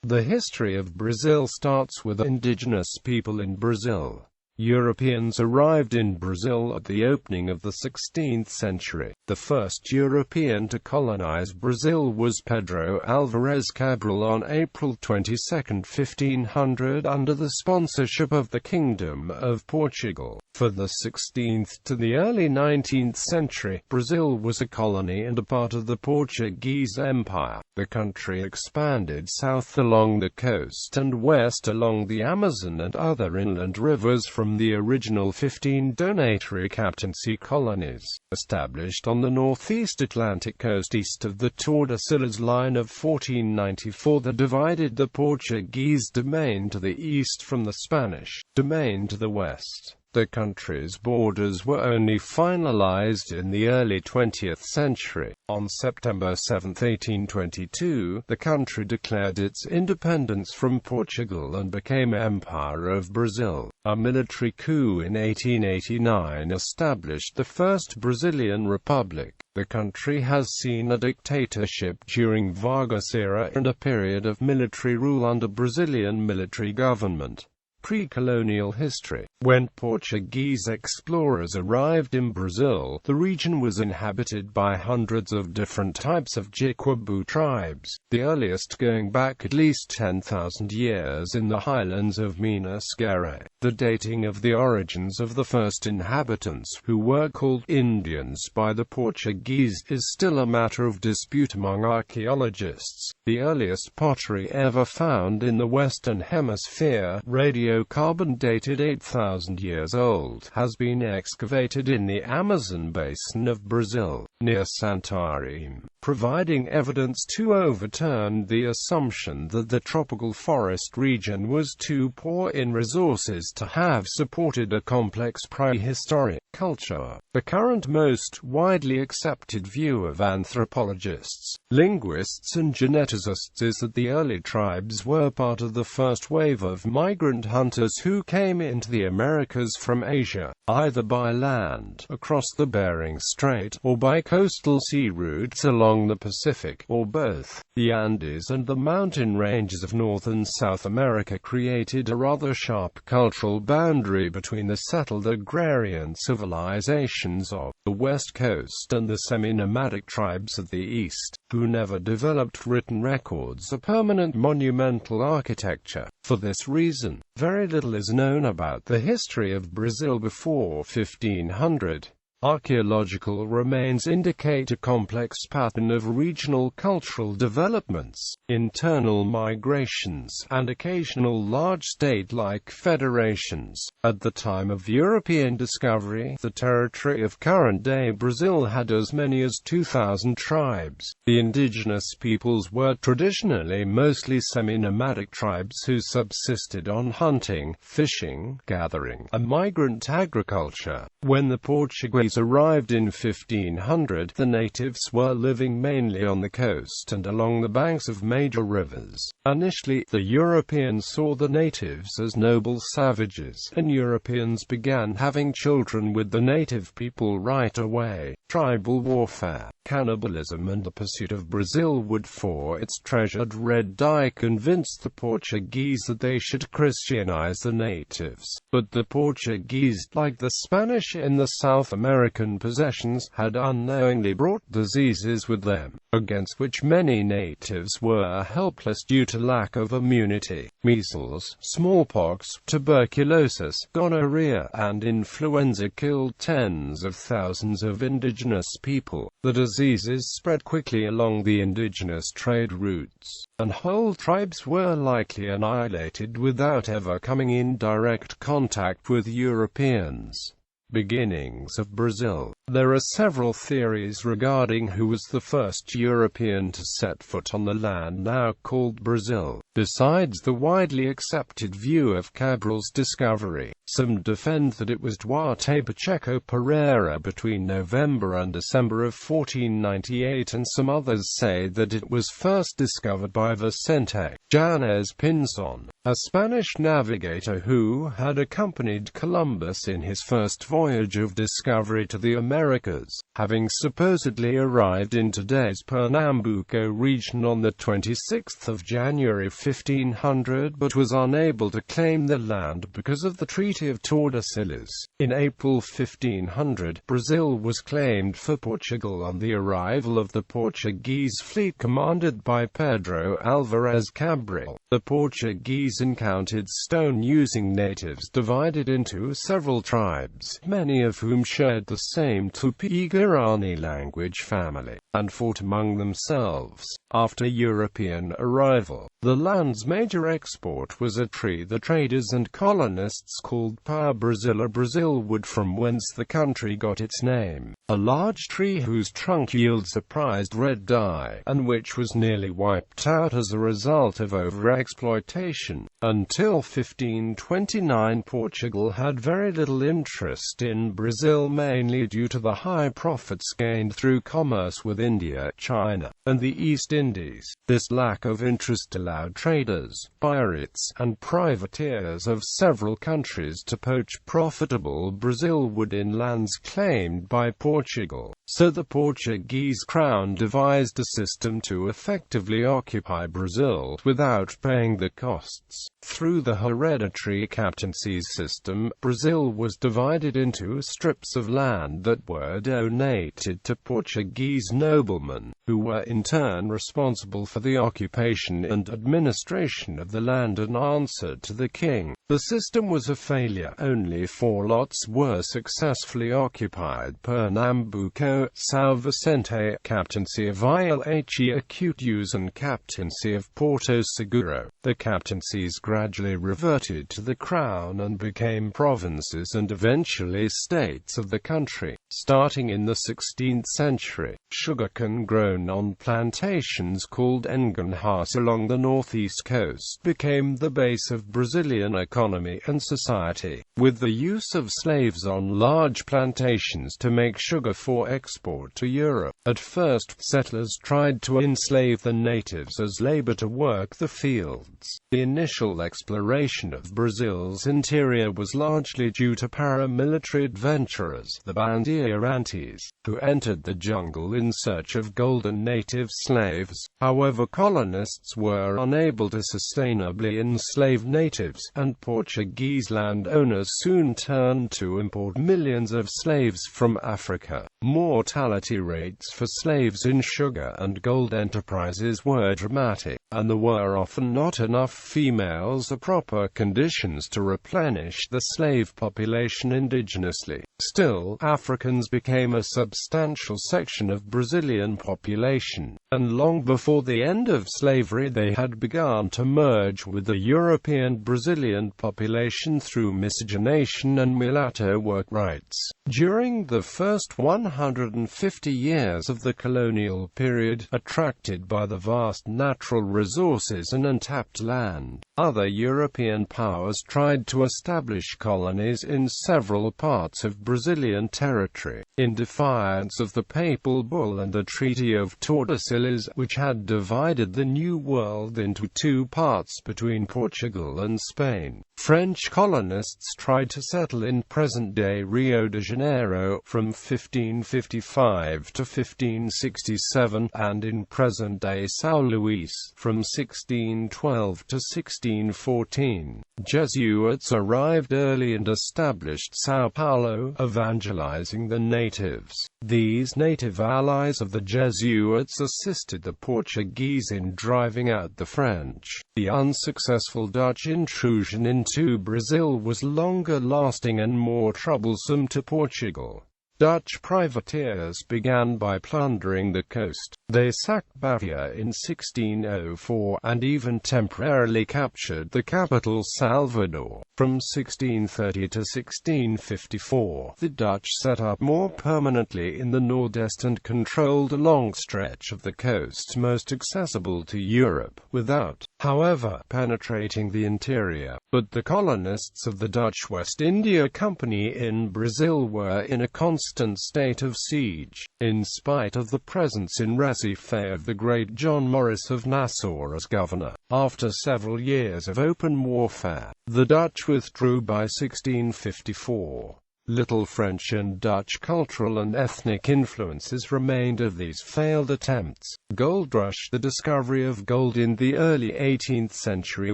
The history of Brazil starts with indigenous people in Brazil. Europeans arrived in Brazil at the opening of the 16th century. The first European to colonize Brazil was Pedro Álvares Cabral on April 22, 1500, under the sponsorship of the Kingdom of Portugal. For the 16th to the early 19th century, Brazil was a colony and a part of the Portuguese Empire. The country expanded south along the coast and west along the Amazon and other inland rivers from the original 15 donatory captaincy colonies, established on the northeast Atlantic coast east of the Tordesillas Line of 1494 that divided the Portuguese domain to the east from the Spanish domain to the west. The country's borders were only finalized in the early 20th century. On September 7, 1822, the country declared its independence from Portugal and became Empire of Brazil. A military coup in 1889 established the first Brazilian republic. The country has seen a dictatorship during Vargas era and a period of military rule under Brazilian military government. Pre-colonial history. When Portuguese explorers arrived in Brazil, the region was inhabited by hundreds of different types of Jiquibu tribes, the earliest going back at least 10,000 years in the highlands of Minas Gerais. The dating of the origins of the first inhabitants, who were called Indians by the Portuguese, is still a matter of dispute among archaeologists. The earliest pottery ever found in the Western Hemisphere, radiocarbon dated 8,000 years old, has been excavated in the Amazon basin of Brazil, near Santarém, providing evidence to overturn the assumption that the tropical forest region was too poor in resources to have supported a complex prehistoric culture. The current most widely accepted view of anthropologists, linguists and geneticists is that the early tribes were part of the first wave of migrant hunters who came into the Americas from Asia, either by land, across the Bering Strait, or by coastal sea routes along the Pacific, or both. The Andes and the mountain ranges of North and South America created a rather sharp cultural boundary between the settled agrarian civilizations of the West Coast and the semi-nomadic tribes of the East, who never developed written records or permanent monumental architecture. For this reason, very little is known about the history of Brazil before 1500. Archaeological remains indicate a complex pattern of regional cultural developments, internal migrations, and occasional large state-like federations. At the time of European discovery, the territory of current-day Brazil had as many as 2,000 tribes. The indigenous peoples were traditionally mostly semi-nomadic tribes who subsisted on hunting, fishing, gathering, and migrant agriculture. When the Portuguese arrived in 1500, the natives were living mainly on the coast and along the banks of major rivers. Initially, the Europeans saw the natives as noble savages, and Europeans began having children with the native people right away. Tribal warfare, cannibalism and the pursuit of Brazil wood for its treasured red dye convinced the Portuguese that they should Christianize the natives. But the Portuguese, like the Spanish in the South American possessions, had unknowingly brought diseases with them, against which many natives were helpless due to lack of immunity. Measles, smallpox, tuberculosis, gonorrhea, and influenza killed tens of thousands of indigenous people. The diseases spread quickly along the indigenous trade routes, and whole tribes were likely annihilated without ever coming in direct contact with Europeans. Beginnings of Brazil. There are several theories regarding who was the first European to set foot on the land now called Brazil. Besides the widely accepted view of Cabral's discovery, some defend that it was Duarte Pacheco Pereira between November and December of 1498, and some others say that it was first discovered by Vicente Yanez Pinzon, a Spanish navigator who had accompanied Columbus in his first voyage of discovery to the Americas, having supposedly arrived in today's Pernambuco region on the 26th of January 1500 but was unable to claim the land because of the Treaty of Tordesillas. In April 1500, Brazil was claimed for Portugal on the arrival of the Portuguese fleet commanded by Pedro Alvarez Cabral. The Portuguese encountered stone-using natives divided into several tribes, many of whom shared the same Tupi-Guarani language family, and fought among themselves. After European arrival, the land's major export was a tree the traders and colonists called pau-Brasil, or Brazil wood, from whence the country got its name. A large tree whose trunk yields a prized red dye, and which was nearly wiped out as a result of overexploitation. Until 1529, Portugal had very little interest in Brazil, mainly due to the high profits gained through commerce with India, China, and the East Indies. This lack of interest allowed traders, pirates, and privateers of several countries to poach profitable Brazil wood in lands claimed by Portugal. So the Portuguese crown devised a system to effectively occupy Brazil without paying the costs. Through the Hereditary Captaincies system, Brazil was divided into strips of land that were donated to Portuguese noblemen, who were in turn responsible for the occupation and administration of the land and answered to the king. The system was a failure. Only 4 lots were successfully occupied: Pernambuco, São Vicente, Captaincy of Ilha Acutes, and Captaincy of Porto Seguro. The captaincies gradually reverted to the crown and became provinces and eventually states of the country. Starting in the 16th century, sugarcane grown on plantations called engenhaças along the northeast coast became the base of Brazilian economy and society, with the use of slaves on large plantations to make sugar for export to Europe. At first, settlers tried to enslave the natives as labor to work the fields. The initial exploration of Brazil's interior was largely due to paramilitary adventurers, the Bandeirantes, who entered the jungle in search of golden native slaves. However, colonists were unable to sustainably enslave natives, and Portuguese landowners soon turned to import millions of slaves from Africa. Mortality rates for slaves in sugar and gold enterprises were dramatic, and there were often not enough females or proper conditions to replenish the slave population indigenously. Still, Africans became a substantial section of Brazilian population, and long before the end of slavery they had begun to merge with the European Brazilian population through miscegenation and mulatto work rights. During the first 150 years of the colonial period, attracted by the vast natural resources and untapped land, other European powers tried to establish colonies in several parts of Brazilian territory, in defiance of the Papal Bull and the Treaty of Tordesillas, which had divided the New World into 2 parts between Portugal and Spain. French colonists tried to settle in present-day Rio de Janeiro from 1555 to 1567, and in present-day São Luís from 1612 to 1614. Jesuits arrived early and established São Paulo, evangelizing the natives. These native allies of the Jesuits assisted the Portuguese in driving out the French. The unsuccessful Dutch intrusion into Brazil was longer lasting and more troublesome to Portugal. Dutch privateers began by plundering the coast. They sacked Bahia in 1604, and even temporarily captured the capital Salvador. From 1630 to 1654, the Dutch set up more permanently in the Nordeste and controlled a long stretch of the coast most accessible to Europe, without, however, penetrating the interior. But the colonists of the Dutch West India Company in Brazil were in a constant state of siege, in spite of the presence in Recife of the great John Maurice of Nassau as governor. After several years of open warfare, the Dutch withdrew by 1654. Little French and Dutch cultural and ethnic influences remained of these failed attempts. Gold rush. The discovery of gold in the early 18th century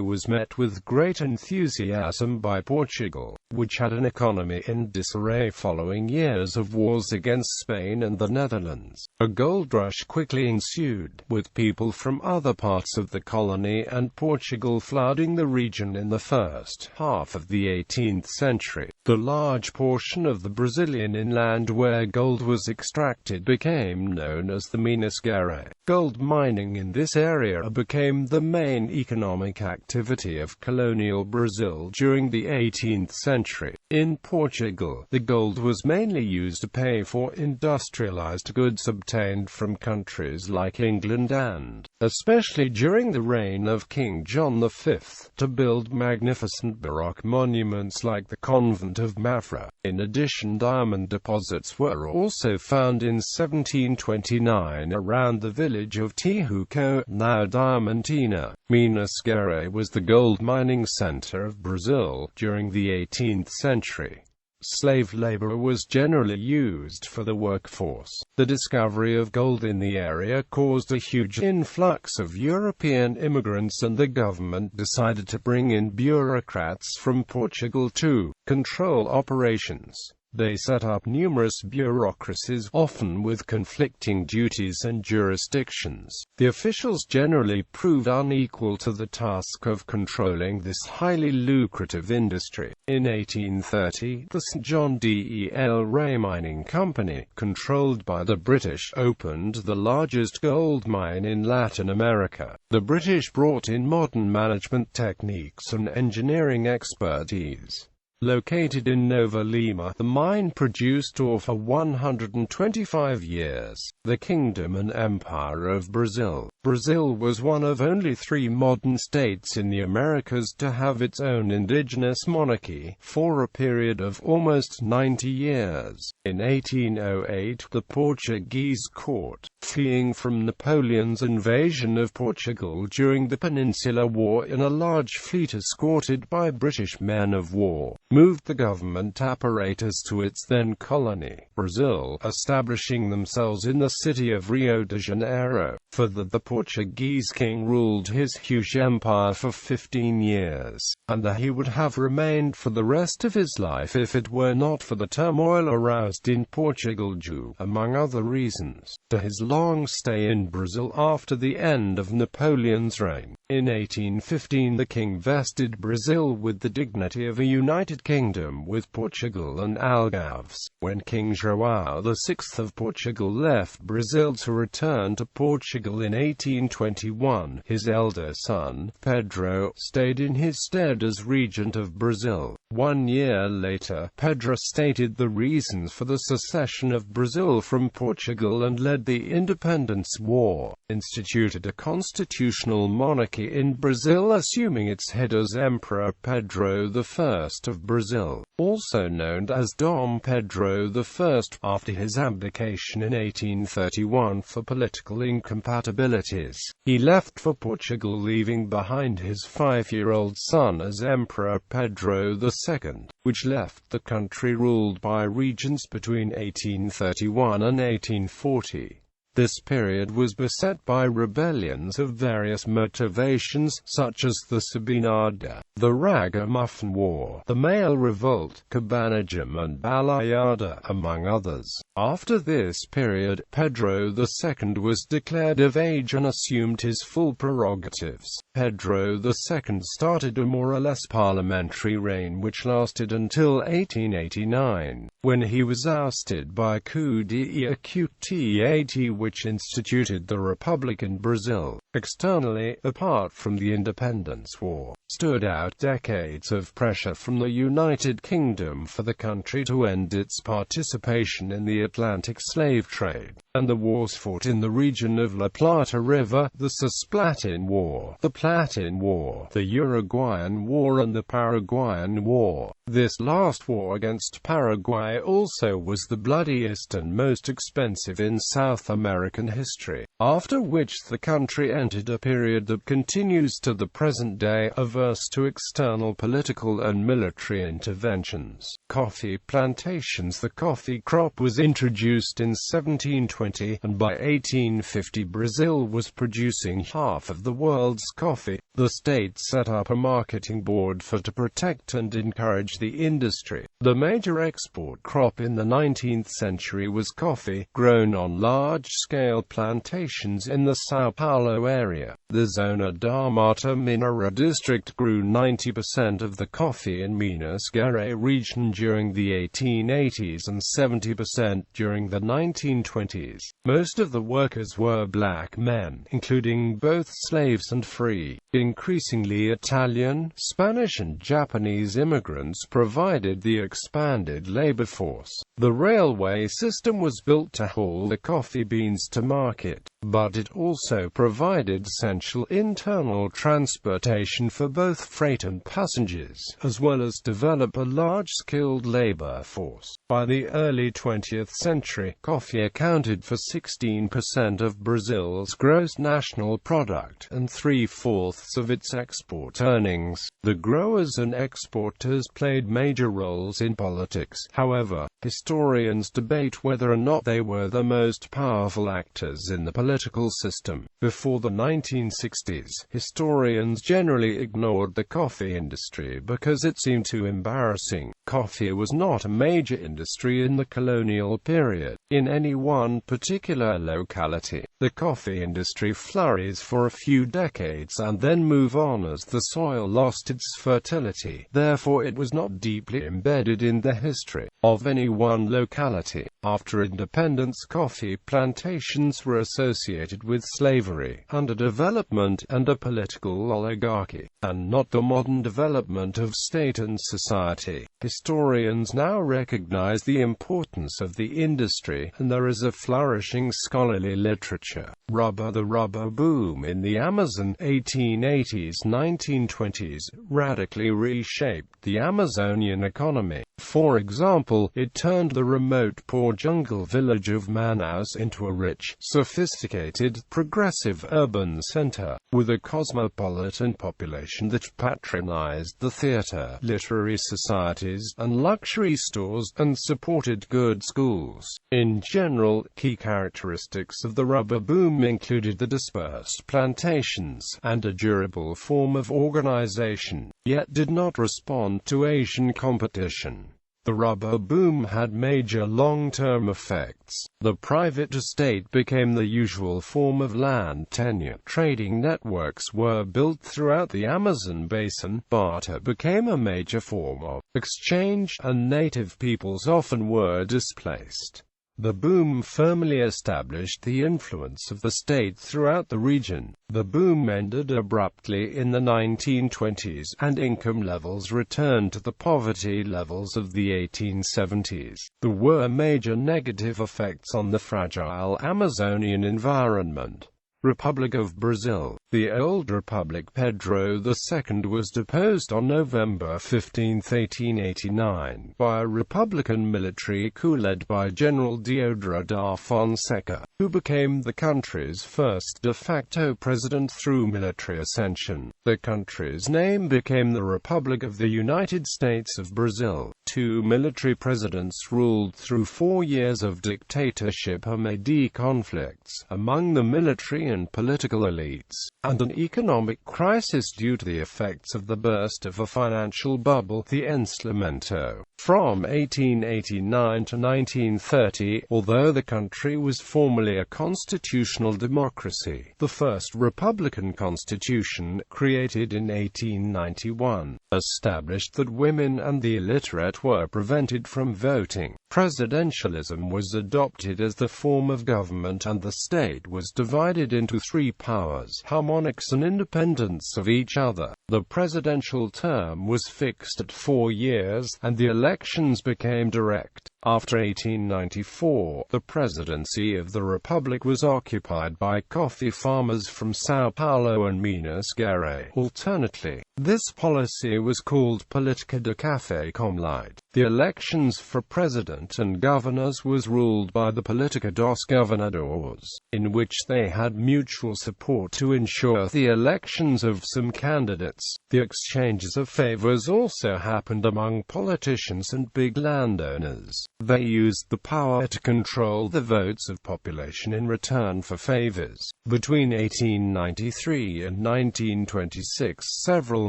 was met with great enthusiasm by Portugal, which had an economy in disarray following years of wars against Spain and the Netherlands. A gold rush quickly ensued, with people from other parts of the colony and Portugal flooding the region in the first half of the 18th century. The large portion of the Brazilian inland where gold was extracted became known as the Minas Gerais. Gold mining in this area became the main economic activity of colonial Brazil during the 18th century. In Portugal, the gold was mainly used to pay for industrialized goods obtained from countries like England and, especially during the reign of King John V, to build magnificent Baroque monuments like the Convent of Mafra. In addition, diamond deposits were also found in 1729 around the village of Tijuco, now Diamantina. Minas Gerais was the gold mining center of Brazil during the 18th century. Slave labor was generally used for the workforce. The discovery of gold in the area caused a huge influx of European immigrants, and the government decided to bring in bureaucrats from Portugal to control operations. They set up numerous bureaucracies, often with conflicting duties and jurisdictions. The officials generally proved unequal to the task of controlling this highly lucrative industry. In 1830, the St. John del Rey Mining Company, controlled by the British, opened the largest gold mine in Latin America. The British brought in modern management techniques and engineering expertise. Located in Nova Lima, the mine produced ore for 125 years. The Kingdom and Empire of Brazil. Brazil was one of only 3 modern states in the Americas to have its own indigenous monarchy, for a period of almost 90 years. In 1808, the Portuguese court, fleeing from Napoleon's invasion of Portugal during the Peninsular War in a large fleet escorted by British men of war, moved the government apparatus to its then colony, Brazil, establishing themselves in the city of Rio de Janeiro. Further, the Portuguese king ruled his huge empire for 15 years, and there he would have remained for the rest of his life if it were not for the turmoil aroused in Portugal due, among other reasons, to his long stay in Brazil after the end of Napoleon's reign. In 1815, the king vested Brazil with the dignity of a united kingdom with Portugal and Algarves. When King João VI of Portugal left Brazil to return to Portugal in 1821, his elder son, Pedro, stayed in his stead as regent of Brazil. 1 year later, Pedro stated the reasons for the secession of Brazil from Portugal and led the Independence War, instituted a constitutional monarchy in Brazil, assuming its head as Emperor Pedro I of Brazil, also known as Dom Pedro I, after his abdication in 1831 for political incompatibilities. He left for Portugal, leaving behind his 5-year-old son as Emperor Pedro II, which left the country ruled by regents between 1831 and 1840. This period was beset by rebellions of various motivations, such as the Sabinada, the Ragamuffin War, the Male Revolt, Cabanagem and Balayada, among others. After this period, Pedro II was declared of age and assumed his full prerogatives. Pedro II started a more or less parliamentary reign which lasted until 1889, when he was ousted by coup d'état which instituted the Republic in Brazil. Externally, apart from the Independence War, stood out decades of pressure from the United Kingdom for the country to end its participation in the Atlantic slave trade. and the wars fought in the region of La Plata River, the Cisplatin War, the Platin War, the Uruguayan War and the Paraguayan War. This last war against Paraguay also was the bloodiest and most expensive in South American history, after which the country entered a period that continues to the present day, averse to external political and military interventions. Coffee plantations. The coffee crop was introduced in 1720, and by 1850 Brazil was producing half of the world's coffee. The state set up a marketing board to protect and encourage the industry. The major export crop in the 19th century was coffee, grown on large-scale plantations in the São Paulo area. The Zona da Mata Mineira district grew 90% of the coffee in Minas Gerais region during the 1880s and 70% during the 1920s. Most of the workers were black men, including both slaves and free. Increasingly Italian, Spanish and Japanese immigrants provided the expanded labor force. The railway system was built to haul the coffee beans to market, but it also provided essential internal transportation for both freight and passengers, as well as develop a large skilled labor force. By the early 20th century, coffee accounted for 16% of Brazil's gross national product and 3/4 of its export earnings. The growers and exporters played major roles in politics. However, historians debate whether or not they were the most powerful actors in the political system. Before the 1960s, historians generally ignored the coffee industry because it seemed too embarrassing. Coffee was not a major industry in the colonial period. In any one particular locality, the coffee industry flourished for a few decades and then moved on as the soil lost its fertility. Therefore it was not deeply embedded in the history of any one locality. After independence, coffee plantations were associated with slavery, underdevelopment, and a political oligarchy, and not the modern development of state and society. Historians now recognize the importance of the industry, and there is a flourishing scholarly literature. Rubber. The rubber boom in the Amazon 1880s-1920s radically reshaped the Amazonian economy. For example, it turned the remote poor jungle village of Manaus into a rich, sophisticated, progressive urban center, with a cosmopolitan population that patronized the theater, literary societies, and luxury stores, and supported good schools. In general, key characteristics of the rubber boom included the dispersed plantations, and a durable form of organization, yet did not respond to Asian competition. The rubber boom had major long-term effects. The private estate became the usual form of land tenure. Trading networks were built throughout the Amazon basin. Barter became a major form of exchange, and native peoples often were displaced. The boom firmly established the influence of the state throughout the region. The boom ended abruptly in the 1920s, and income levels returned to the poverty levels of the 1870s. There were major negative effects on the fragile Amazonian environment. Republic of Brazil. The old republic Pedro II was deposed on November 15, 1889, by a republican military coup led by General Deodoro da Fonseca, who became the country's first de facto president through military ascension. The country's name became the Republic of the United States of Brazil. Two military presidents ruled through 4 years of dictatorship amid conflicts among the military and political elites, and an economic crisis due to the effects of the burst of a financial bubble, the Encelamento. From 1889 to 1930, although the country was formally a constitutional democracy, the first republican constitution, created in 1891, established that women and the illiterate were prevented from voting. Presidentialism was adopted as the form of government, and the state was divided into 3 powers, harmonics and independence of each other. The presidential term was fixed at 4 years, and the elections became direct. After 1894, the presidency of the Republic was occupied by coffee farmers from São Paulo and Minas Gerais. Alternately, this policy was called Política de Café com Leite. The elections for president and governors was ruled by the Política dos Governadores, in which they had mutual support to ensure the elections of some candidates. The exchanges of favors also happened among politicians and big landowners. They used the power to control the votes of population in return for favors. Between 1893 and 1926, several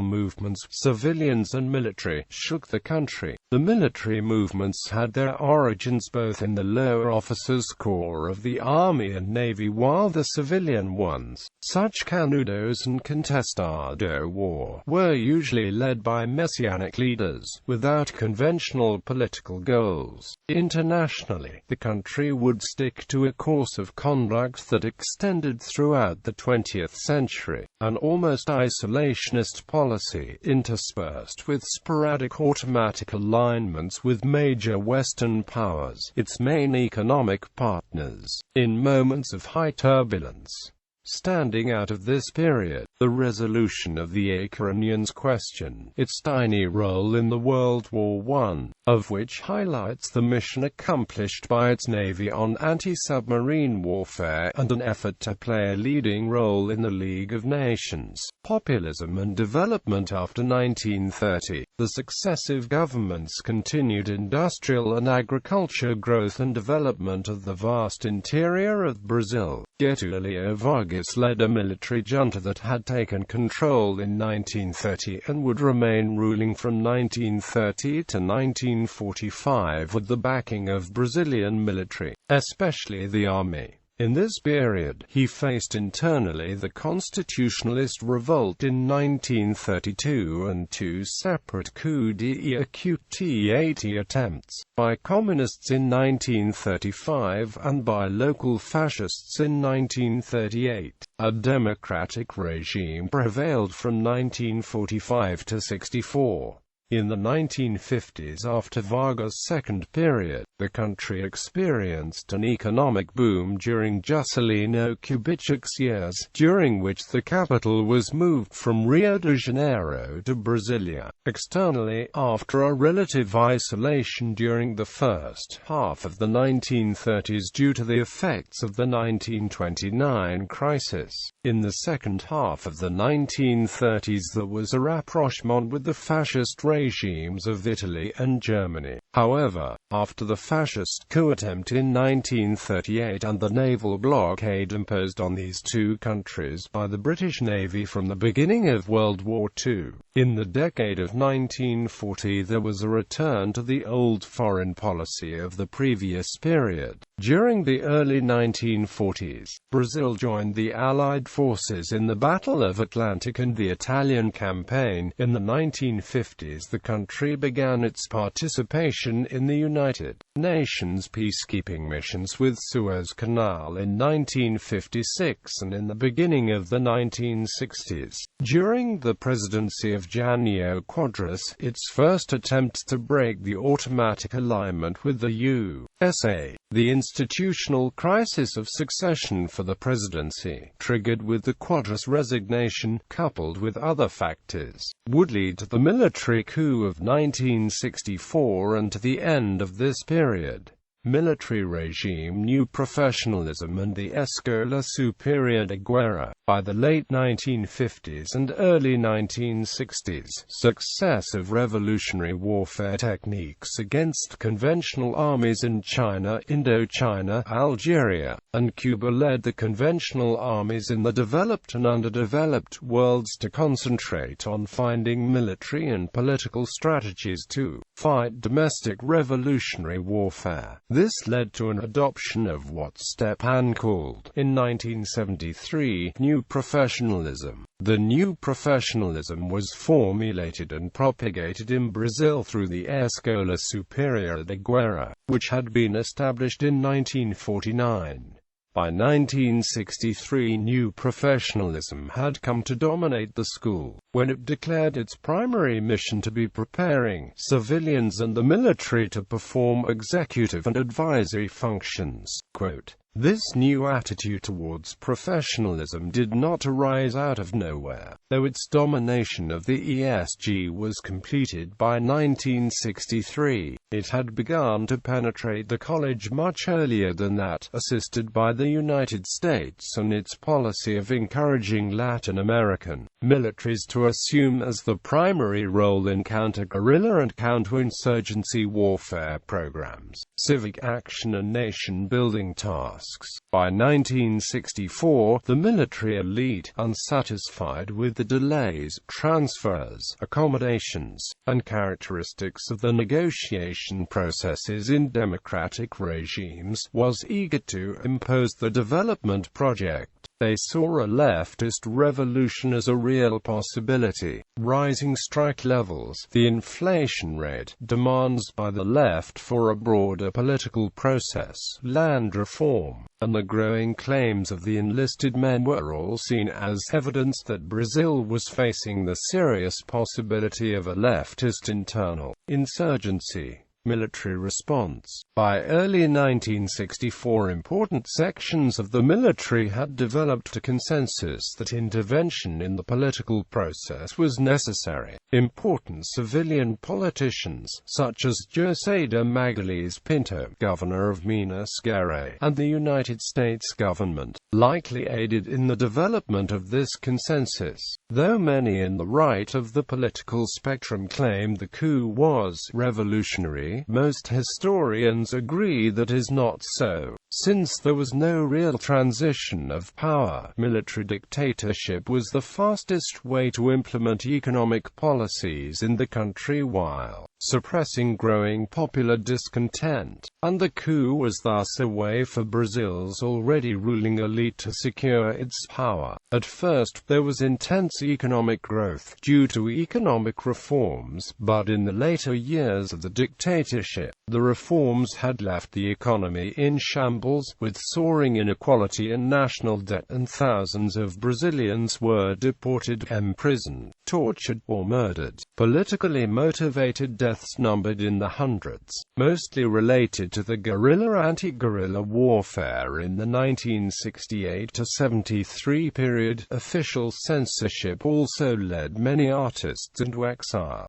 movements, civilians and military, shook the country. The military movements had their origins both in the lower officers' corps of the Army and Navy, while the civilian ones, such Canudos and Contestado War, were usually led by messianic leaders, without conventional political goals. Internationally, the country would stick to a course of conduct that extended throughout the 20th century, an almost isolationist policy, interspersed with sporadic automatic alignments with major Western powers, its main economic partners, in moments of high turbulence. Standing out of this period, the resolution of the Ukrainians question, its tiny role in the World War I, of which highlights the mission accomplished by its navy on anti-submarine warfare and an effort to play a leading role in the League of Nations. Populism and development. After 1930, the successive governments continued industrial and agriculture growth and development of the vast interior of Brazil. Getulio Vargas led a military junta that had taken control in 1930 and would remain ruling from 1930 to 1945 with the backing of Brazilian military, especially the army. In this period, he faced internally the constitutionalist revolt in 1932 and two separate coups d'état attempts, by communists in 1935 and by local fascists in 1938. A democratic regime prevailed from 1945 to 64. In the 1950s, after Vargas' second period, the country experienced an economic boom during Juscelino Kubitschek's years, during which the capital was moved from Rio de Janeiro to Brasilia. Externally, after a relative isolation during the first half of the 1930s due to the effects of the 1929 crisis, in the second half of the 1930s there was a rapprochement with the fascist regimes of Italy and Germany. However, after the fascist coup attempt in 1938 and the naval blockade imposed on these two countries by the British Navy from the beginning of World War II, in the decade of 1940 there was a return to the old foreign policy of the previous period. During the early 1940s, Brazil joined the Allied forces in the Battle of Atlantic and the Italian campaign. In the 1950s, the country began its participation in the United Nations peacekeeping missions with Suez Canal in 1956 and in the beginning of the 1960s. During the presidency of Jânio Quadros, its first attempt to break the automatic alignment with the USA, the institutional crisis of succession for the presidency, triggered with the Quadros resignation, coupled with other factors, would lead to the military coup of 1964 and to the end of this period. Military regime, new professionalism and the Escola Superior de Guerra. By the late 1950s and early 1960s, successive revolutionary warfare techniques against conventional armies in China, Indochina, Algeria, and Cuba led the conventional armies in the developed and underdeveloped worlds to concentrate on finding military and political strategies to fight domestic revolutionary warfare. This led to an adoption of what Stepan called, in 1973, new professionalism. The new professionalism was formulated and propagated in Brazil through the Escola Superior de Guerra, which had been established in 1949. By 1963, new professionalism had come to dominate the school, when it declared its primary mission to be preparing civilians and the military to perform executive and advisory functions. Quote, "This new attitude towards professionalism did not arise out of nowhere, though its domination of the ESG was completed by 1963. It had begun to penetrate the college much earlier than that, assisted by the United States and its policy of encouraging Latin American militaries to assume as the primary role in counter-guerrilla and counterinsurgency warfare programs, civic action and nation-building tasks. By 1964, the military elite, unsatisfied with the delays, transfers, accommodations, and characteristics of the negotiation processes in democratic regimes, was eager to impose the development project. They saw a leftist revolution as a real possibility. Rising strike levels, the inflation rate, demands by the left for a broader political process, land reform, and the growing claims of the enlisted men were all seen as evidence that Brazil was facing the serious possibility of a leftist internal insurgency. Military response. By early 1964, important sections of the military had developed a consensus that intervention in the political process was necessary. Important civilian politicians, such as José de Magalhães Pinto, governor of Minas Gerais, and the United States government, likely aided in the development of this consensus. Though many in the right of the political spectrum claimed the coup was revolutionary, most historians agree that is not so. Since there was no real transition of power, military dictatorship was the fastest way to implement economic policies in the country while suppressing growing popular discontent, and the coup was thus a way for Brazil's already ruling elite to secure its power. At first, there was intense economic growth due to economic reforms, but in the later years of the dictatorship, the reforms had left the economy in shambles, with soaring inequality and national debt, and thousands of Brazilians were deported, imprisoned, tortured, or murdered. Politically motivated deaths numbered in the hundreds, mostly related to the guerrilla-anti-guerrilla warfare in the 1968–73 period. Official censorship also led many artists into exile.